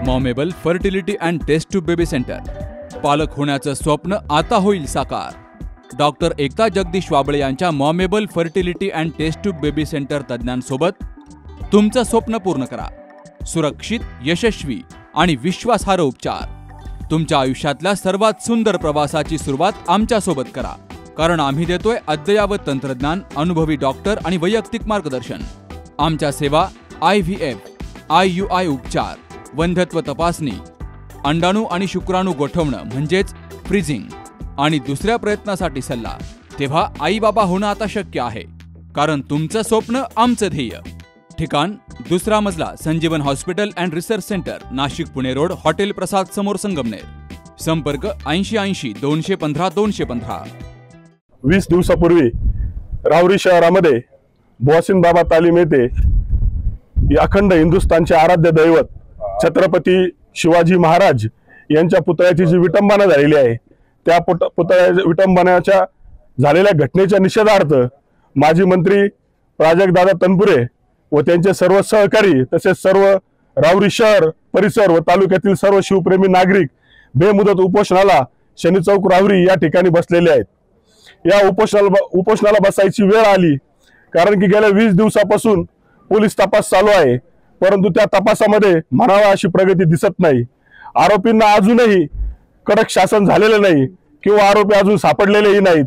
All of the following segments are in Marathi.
मॉमेबल fertility and test tube baby centre. पालक होण्याचं स्वप्न आता होईल साकार. डॉक्टर एकता जगदीश वाबळे यांच्या मॉमेबल fertility and test tube baby centre तज्ज्ञांसोबत तुमचं स्वप्न पूर्ण करा. सुरक्षित, यशस्वी आणि विश्वासार्ह उपचार. तुमच्या आयुष्यातल्या सर्वात सुंदर प्रवासाची सुरुवात आमच्यासोबत करा. कारण आम्ही देतोय अद्ययावत तंत्रज्ञान, अनुभवी डॉक्टर आणि वैयक्तिक मार्गदर्शन. आमच्या सेवा IVF, IUI उपचार, वंध्यत्व तपासणी, अंडाणू आणि शुक्राणू गोठवणं म्हणजेच फ्रीजिंग आणि दुसऱ्या प्रयत्नासाठी सल्ला. तेव्हा आई बाबा होणं आता शक्य आहे. कारण तुमचं स्वप्न आमचं ध्येय. ठिकाण 2रा मजला, Sanjeevan hospital and research centre, Nashik Pune road, hotel Prasad समोर, संगमनेर. संपर्क 8080 215 215. 20 दिवसापूर्वी राहुरी शहरामध्ये बोसिन बाबा तालीम येथे अखंड हिंदुस्थानचे आराध्य दैवत छत्रपती शिवाजी महाराज यांच्या पुतळ्याची जी विटंबना झालेली आहे, त्या पुतळ्या विटंबनाच्या झालेल्या घटनेच्या निषेधार्थ माजी मंत्री प्राजक्तदादा तनपुरे व त्यांचे सर्व सहकारी तसेच सर्व राहुरी शहर परिसर व तालुक्यातील सर्व शिवप्रेमी नागरिक बेमुदत उपोषणाला शनी चौक राहुरी या ठिकाणी बसलेले आहेत. या उपोषणाला बसायची वेळ आली कारण की गेल्या 20 दिवसापासून पोलीस तपास चालू आहे, परंतु त्या तपासामध्ये म्हणावा अशी प्रगती दिसत नाही. आरोपींना अजूनही कडक शासन झालेले नाही किंवा आरोपी अजून सापडलेलेही नाहीत.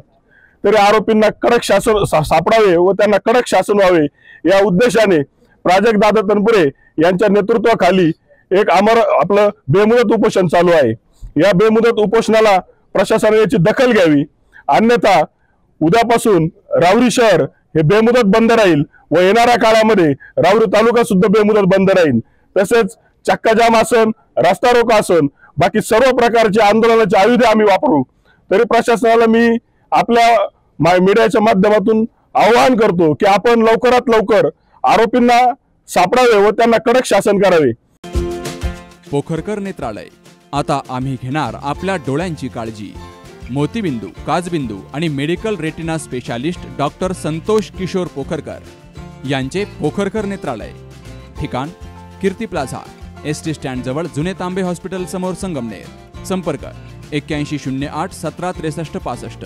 तरी आरोपींना कडक शासन सापडावे व त्यांना कडक शासन व्हावे या उद्देशाने प्राजक्तदादा तनपुरे यांच्या नेतृत्वाखाली एक आपलं बेमुदत उपोषण चालू आहे. या बेमुदत उपोषणाला प्रशासनाने याची दखल घ्यावी, अन्यथा उद्यापासून राहुरी शहर हे बेमुदत बंद राहील व येणाऱ्या काळामध्ये राहुरी तालुका सुद्धा बेमुदत बंद राहील. तसेच चक्काजाम आसन, रस्ता रोको आसन, बाकी सर्व प्रकारचे आंदोलनाचे आयुध आम्ही वापरू. तरी प्रशासनाला मी आपल्या मीडियाच्या माध्यमातून आवाहन करतो की आपण लवकरात लवकर आरोपींना सापडावे व त्यांना कडक शासन करावे. पोखरकर नेत्रालय. आता आम्ही घेणार आपल्या डोळ्यांची काळजी. मोतीबिंदू, काचबिंदू आणि medical retina specialist doctor Santosh Kishor Pokharkar यांचे पोखरकर नेत्रालय. ठिकाण कीर्ती प्लाझा, ST स्टँड जवळ, जुने तांबे हॉस्पिटल समोर, संगमनेर. संपर्क 8108 17 63 65.